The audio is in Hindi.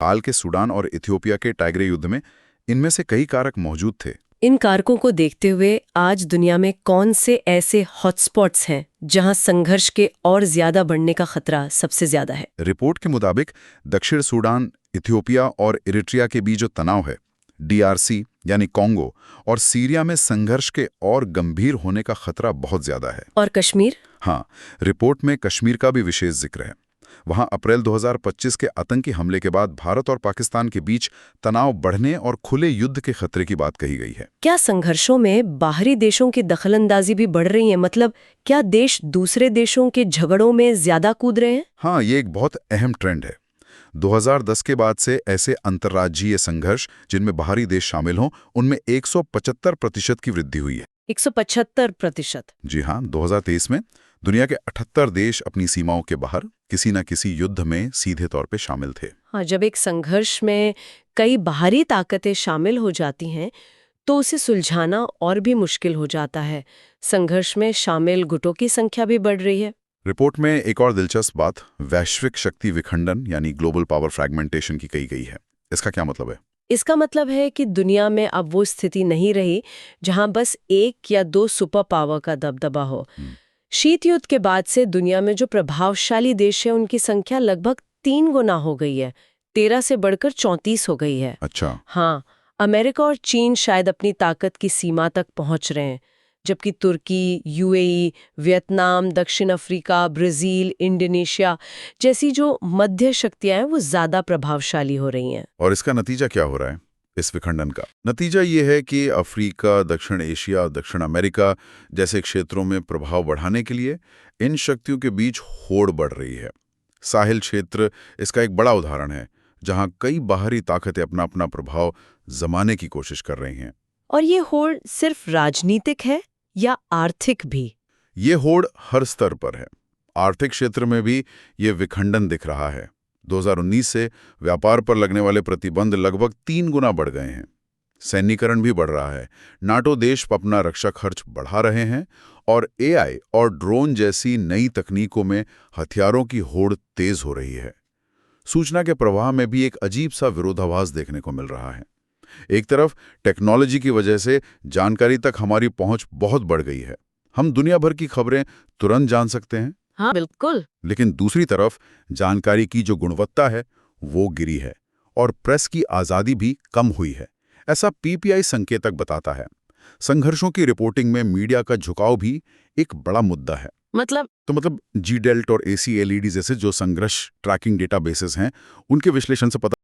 हाल के सूडान और इथियोपिया के टाइग्रे युद्ध में इनमें से कई कारक मौजूद थे। इन कारकों को देखते हुए आज दुनिया में कौन से ऐसे हॉटस्पॉट्स हैं जहां संघर्ष के और ज्यादा बढ़ने का खतरा सबसे ज्यादा है? रिपोर्ट के मुताबिक दक्षिण सूडान, इथियोपिया और इरिट्रिया के बीच जो तनाव है, डीआरसी यानी कॉन्गो और सीरिया में संघर्ष के और गंभीर होने का खतरा बहुत ज्यादा है। और कश्मीर? हाँ, रिपोर्ट में कश्मीर का भी विशेष जिक्र है। वहां अप्रैल 2025 के आतंकी हमले के बाद भारत और पाकिस्तान के बीच तनाव बढ़ने और खुले युद्ध के खतरे की बात कही गई है। क्या संघर्षों में बाहरी देशों की दखलंदाजी भी बढ़ रही है? मतलब क्या देश दूसरे देशों के झगड़ों में ज्यादा कूद रहे हैं? हाँ, ये एक बहुत अहम ट्रेंड है। 2010 के बाद से ऐसे अंतर्राज्यीय संघर्ष जिनमें बाहरी देश शामिल हों, उनमें 175% की वृद्धि हुई है। 175%? जी हाँ, 2023 में दुनिया के 78 देश अपनी सीमाओं के बाहर किसी न किसी युद्ध में सीधे तौर पे शामिल थे। हाँ, जब एक संघर्ष में कई बाहरी ताकतें शामिल हो जाती हैं तो उसे सुलझाना और भी मुश्किल हो जाता है। संघर्ष में शामिल गुटों की संख्या भी बढ़ रही है। रिपोर्ट में एक और दिलचस्प बात वैश्विक शक्ति विखंडन यानी ग्लोबल पावर फ्रैगमेंटेशन की कही गई है। इसका क्या मतलब है? इसका मतलब है कि दुनिया में अब वो स्थिति नहीं रही जहां बस एक या दो सुपर पावर का दबदबा हो। शीत युद्ध के बाद से दुनिया में जो प्रभावशाली देश है उनकी संख्या लगभग 3 गुना हो गई है। 13 से बढ़कर 34 हो गई है। अच्छा। हाँ, अमेरिका और चीन शायद अपनी ताकत की सीमा तक पहुंच रहे हैं, जबकि तुर्की, यूएई, वियतनाम, दक्षिण अफ्रीका, ब्राजील, इंडोनेशिया जैसी जो मध्य शक्तियां हैं वो ज्यादा प्रभावशाली हो रही हैं। और इसका नतीजा क्या हो रहा है इस विखंडन का? नतीजा ये है कि अफ्रीका, दक्षिण एशिया, दक्षिण अमेरिका जैसे क्षेत्रों में प्रभाव बढ़ाने के लिए इन शक्तियों के बीच होड़ बढ़ रही है। साहिल क्षेत्र इसका एक बड़ा उदाहरण है, जहां कई बाहरी ताकतें अपना अपना प्रभाव जमाने की कोशिश कर रही हैं। और ये होड़ सिर्फ राजनीतिक है या आर्थिक भी? ये होड़ हर स्तर पर है। आर्थिक क्षेत्र में भी ये विखंडन दिख रहा है। 2019 से व्यापार पर लगने वाले प्रतिबंध लगभग 3 गुना बढ़ गए हैं। सैन्यीकरण भी बढ़ रहा है। नाटो देश अपना रक्षा खर्च बढ़ा रहे हैं और एआई और ड्रोन जैसी नई तकनीकों में हथियारों की होड़ तेज हो रही है। सूचना के प्रवाह में भी एक अजीब सा विरोधाभास देखने को मिल रहा है। एक तरफ टेक्नोलॉजी की वजह से जानकारी तक हमारी पहुंच बहुत बढ़ गई है। हम दुनिया भर की खबरें तुरंत जान सकते हैं। हाँ, बिल्कुल। लेकिन दूसरी तरफ जानकारी की जो गुणवत्ता है वो गिरी है और प्रेस की आज़ादी भी कम हुई है, ऐसा पीटीआई संकेतक बताता है। संघर्षों की रिपोर्टिंग में मीडिया का झुकाव भी एक बड़ा मुद्दा है। मतलब जी डेल्ट और एसीएलईडी जैसे जो संघर्ष ट्रैकिंग डेटाबेसेस हैं, उनके विश्लेषण से पता